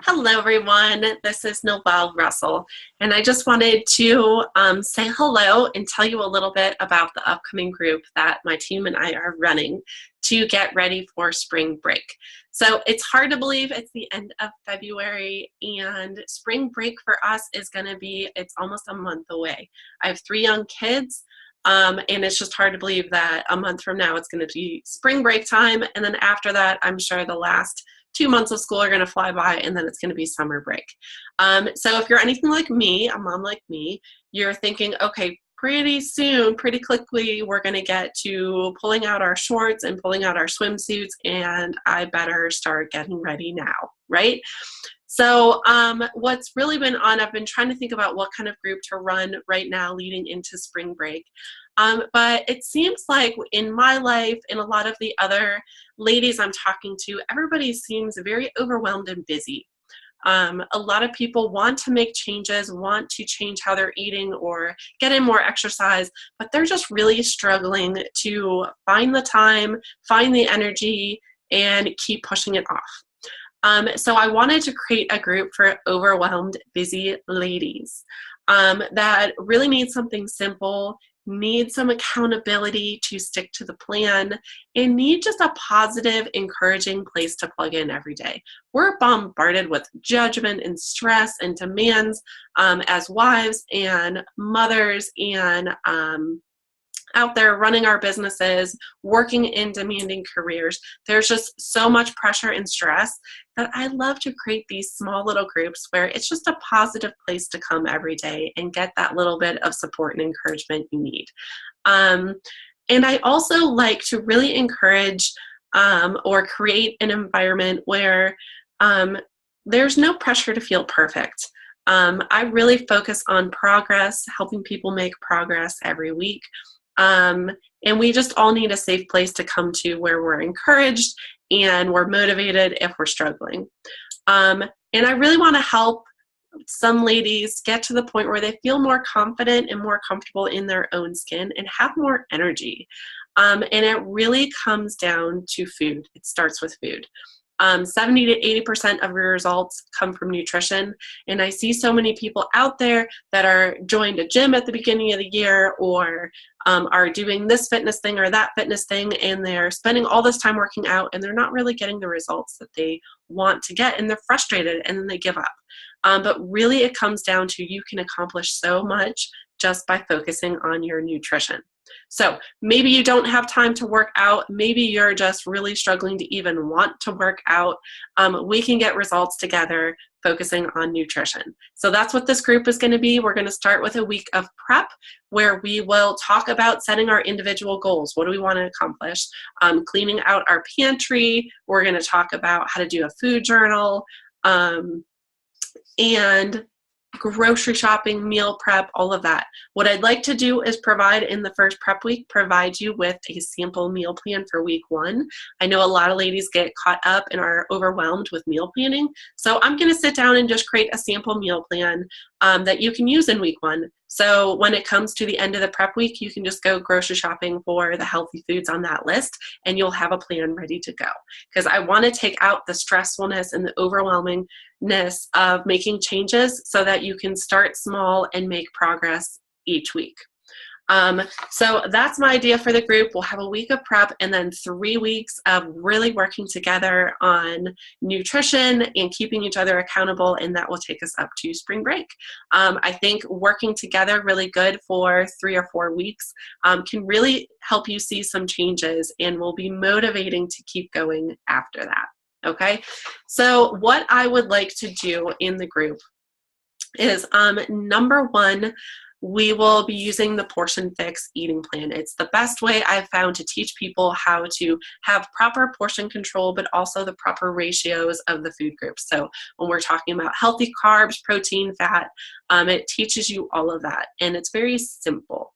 Hello, everyone. This is Noelle Russell, and I just wanted to say hello and tell you a little bit about the upcoming group that my team and I are running to get ready for spring break. So it's hard to believe it's the end of February, and spring break for us is going to be, it's almost a month away. I have 3 young kids. And it's just hard to believe that a month from now it's going to be spring break time. And then after that, I'm sure the last 2 months of school are going to fly by, and then it's going to be summer break. So if you're anything like me, a mom like me, you're thinking, okay, pretty soon, pretty quickly, we're going to get to pulling out our shorts and pulling out our swimsuits, and I better start getting ready now, right? So what's really been on, I've been trying to think about what kind of group to run right now leading into spring break. But it seems like in my life and a lot of the other ladies I'm talking to, everybody seems very overwhelmed and busy. A lot of people want to make changes, want to change how they're eating or get in more exercise, but they're just really struggling to find the time, find the energy, and keep pushing it off. So I wanted to create a group for overwhelmed, busy ladies that really need something simple, need some accountability to stick to the plan, and need just a positive, encouraging place to plug in every day. We're bombarded with judgment and stress and demands as wives and mothers and out there running our businesses, working in demanding careers. There's just so much pressure and stress that I love to create these small little groups where it's just a positive place to come every day and get that little bit of support and encouragement you need. And I also like to really encourage or create an environment where there's no pressure to feel perfect. I really focus on progress, helping people make progress every week. And we just all need a safe place to come to where we're encouraged and we're motivated if we're struggling. And I really want to help some ladies get to the point where they feel more confident and more comfortable in their own skin and have more energy. And it really comes down to food. It starts with food. 70 to 80% of your results come from nutrition. And I see so many people out there that are joined a gym at the beginning of the year or are doing this fitness thing or that fitness thing, and they're spending all this time working out and they're not really getting the results that they want to get, and they're frustrated and then they give up. But really it comes down to you can accomplish so much just by focusing on your nutrition. So maybe you don't have time to work out. Maybe you're just really struggling to even want to work out. We can get results together focusing on nutrition. So that's what this group is going to be. We're going to start with a week of prep where we will talk about setting our individual goals. What do we want to accomplish? Cleaning out our pantry. We're going to talk about how to do a food journal. And grocery shopping, meal prep, all of that. What I'd like to do is provide in the first prep week, provide you with a sample meal plan for week 1. I know a lot of ladies get caught up and are overwhelmed with meal planning. So I'm going to sit down and just create a sample meal plan that you can use in week 1. So when it comes to the end of the prep week, you can just go grocery shopping for the healthy foods on that list, and you'll have a plan ready to go. Because I want to take out the stressfulness and the overwhelmingness of making changes so that you can start small and make progress each week. So that's my idea for the group. We'll have a week of prep and then 3 weeks of really working together on nutrition and keeping each other accountable, and that will take us up to spring break. I think working together really good for 3 or 4 weeks can really help you see some changes and will be motivating to keep going after that. Okay, so what I would like to do in the group is number 1, we will be using the Portion Fix eating plan. It's the best way I've found to teach people how to have proper portion control, but also the proper ratios of the food groups. So when we're talking about healthy carbs, protein, fat, it teaches you all of that, and it's very simple.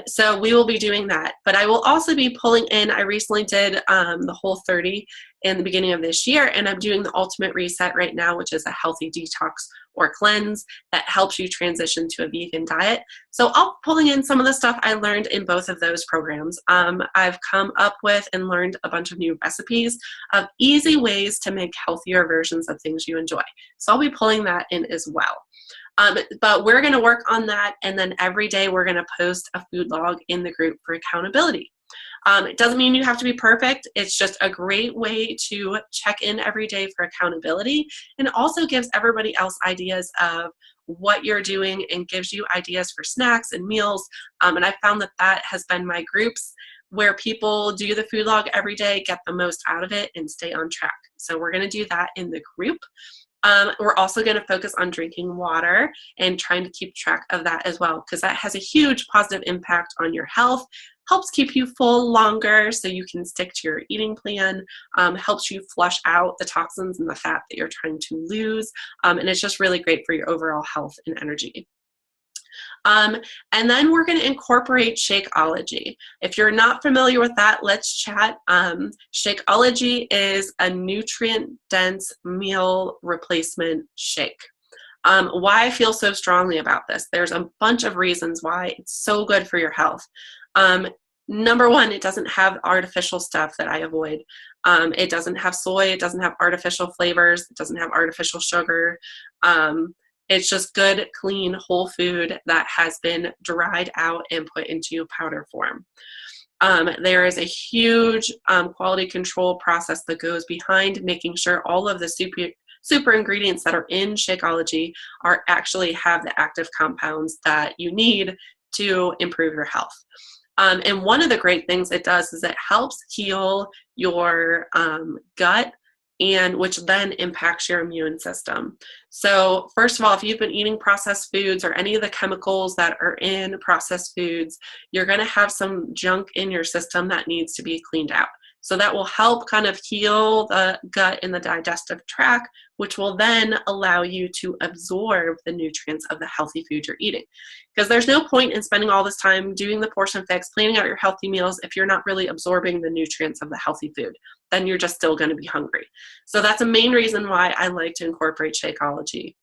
So we will be doing that, but I will also be pulling in, I recently did the Whole30, in the beginning of this year, and I'm doing the Ultimate Reset right now, which is a healthy detox or cleanse that helps you transition to a vegan diet. So I'll pulling in some of the stuff I learned in both of those programs. I've come up with and learned a bunch of new recipes of easy ways to make healthier versions of things you enjoy. So I'll be pulling that in as well. But we're going to work on that, and then every day we're going to post a food log in the group for accountability. It doesn't mean you have to be perfect. It's just a great way to check in every day for accountability, and it also gives everybody else ideas of what you're doing and gives you ideas for snacks and meals. And I found that that has been my groups where people do the food log every day, get the most out of it, and stay on track. So we're going to do that in the group. We're also going to focus on drinking water and trying to keep track of that as well, because that has a huge positive impact on your health, helps keep you full longer so you can stick to your eating plan, helps you flush out the toxins and the fat that you're trying to lose, and it's just really great for your overall health and energy. And then we're going to incorporate Shakeology. If you're not familiar with that, let's chat. Shakeology is a nutrient-dense meal replacement shake. Why I feel so strongly about this, there's a bunch of reasons why it's so good for your health. Number one, it doesn't have artificial stuff that I avoid. It doesn't have soy, it doesn't have artificial flavors, it doesn't have artificial sugar. It's just good, clean, whole food that has been dried out and put into powder form. There is a huge quality control process that goes behind making sure all of the super ingredients that are in Shakeology are actually have the active compounds that you need to improve your health. And one of the great things it does is it helps heal your gut, and which then impacts your immune system. So first of all, if you've been eating processed foods or any of the chemicals that are in processed foods, you're going to have some junk in your system that needs to be cleaned out. So that will help kind of heal the gut and the digestive tract, which will then allow you to absorb the nutrients of the healthy food you're eating. Because there's no point in spending all this time doing the portion fix, planning out your healthy meals if you're not really absorbing the nutrients of the healthy food. Then you're just still going to be hungry. So that's a main reason why I like to incorporate Shakeology,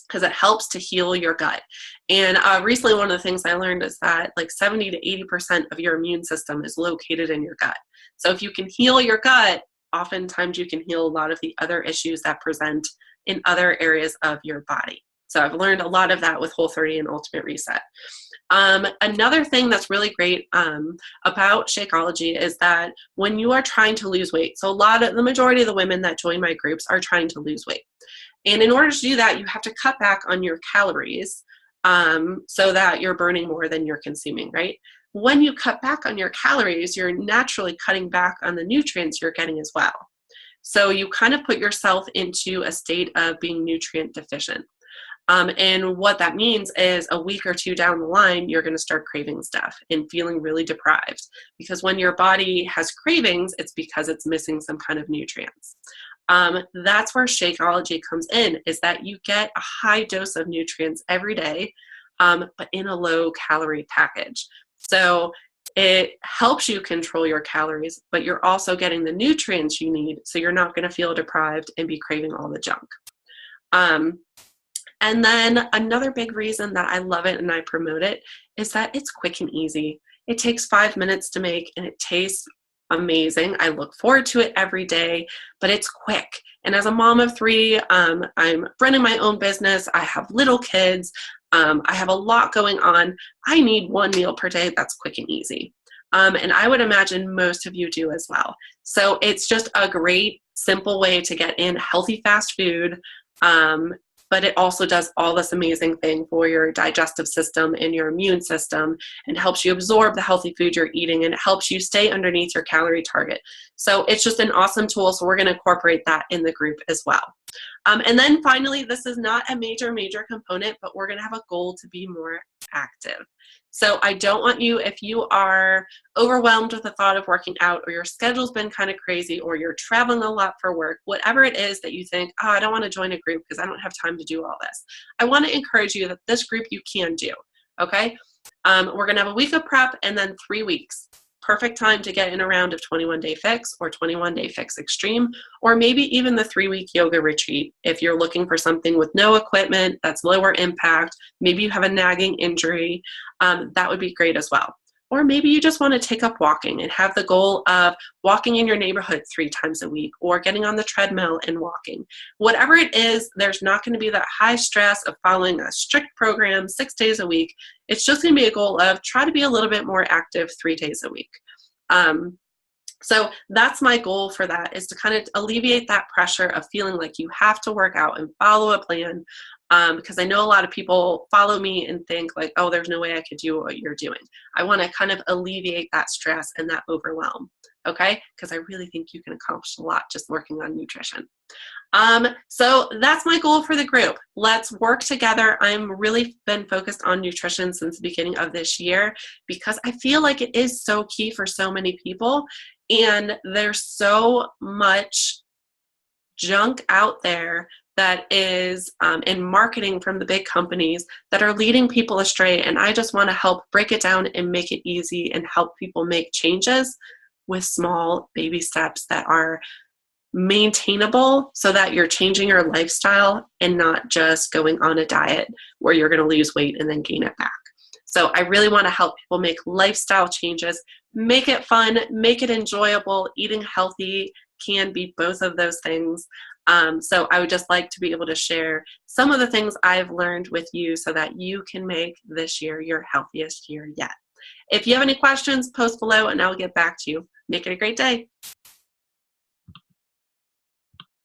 because it helps to heal your gut. And recently, one of the things I learned is that like 70 to 80% of your immune system is located in your gut. So if you can heal your gut, oftentimes you can heal a lot of the other issues that present in other areas of your body. So I've learned a lot of that with Whole30 and Ultimate Reset. Another thing that's really great about Shakeology is that when you are trying to lose weight, so the majority of the women that join my groups are trying to lose weight. And in order to do that, you have to cut back on your calories so that you're burning more than you're consuming, right? When you cut back on your calories, you're naturally cutting back on the nutrients you're getting as well. So you kind of put yourself into a state of being nutrient deficient. And what that means is a week or two down the line, you're going to start craving stuff and feeling really deprived. Because when your body has cravings, it's because it's missing some kind of nutrients. That's where Shakeology comes in, is that you get a high dose of nutrients every day, but in a low calorie package. So it helps you control your calories, but you're also getting the nutrients you need, so you're not going to feel deprived and be craving all the junk. And then another big reason that I love it and I promote it is that it's quick and easy. It takes 5 minutes to make and it tastes amazing. I look forward to it every day, but it's quick. And as a mom of 3, I'm running my own business. I have little kids. I have a lot going on. I need 1 meal per day that's quick and easy. And I would imagine most of you do as well. So it's just a great, simple way to get in healthy fast food. But it also does all this amazing thing for your digestive system and your immune system, and helps you absorb the healthy food you're eating, and it helps you stay underneath your calorie target. So it's just an awesome tool. So we're going to incorporate that in the group as well. And then finally, this is not a major component, but we're going to have a goal to be more active. So I don't want you, if you are overwhelmed with the thought of working out, or your schedule's been kind of crazy, or you're traveling a lot for work, whatever it is that you think, oh, I don't want to join a group because I don't have time to do all this. I want to encourage you that this group you can do, okay? We're going to have a week of prep and then 3 weeks. perfect time to get in a round of 21-day fix or 21-day fix extreme, or maybe even the 3-week yoga retreat. If you're looking for something with no equipment, that's lower impact, maybe you have a nagging injury, that would be great as well. Or maybe you just want to take up walking and have the goal of walking in your neighborhood 3 times a week, or getting on the treadmill and walking. Whatever it is, there's not going to be that high stress of following a strict program 6 days a week. It's just going to be a goal of try to be a little bit more active 3 days a week. So that's my goal for that, is to kind of alleviate that pressure of feeling like you have to work out and follow a plan. Because I know a lot of people follow me and think like, oh, there's no way I could do what you're doing. I want to kind of alleviate that stress and that overwhelm, okay? Because I really think you can accomplish a lot just working on nutrition. So that's my goal for the group. Let's work together. I'm really been focused on nutrition since the beginning of this year because I feel like it is so key for so many people, and there's so much junk out there that is in marketing from the big companies that are leading people astray. And I just want to help break it down and make it easy and help people make changes with small baby steps that are maintainable, so that you're changing your lifestyle and not just going on a diet where you're going to lose weight and then gain it back. So I really want to help people make lifestyle changes, make it fun, make it enjoyable. Eating healthy can be both of those things. So I would just like to be able to share some of the things I've learned with you so that you can make this year your healthiest year yet. If you have any questions, post below and I'll get back to you. Make it a great day.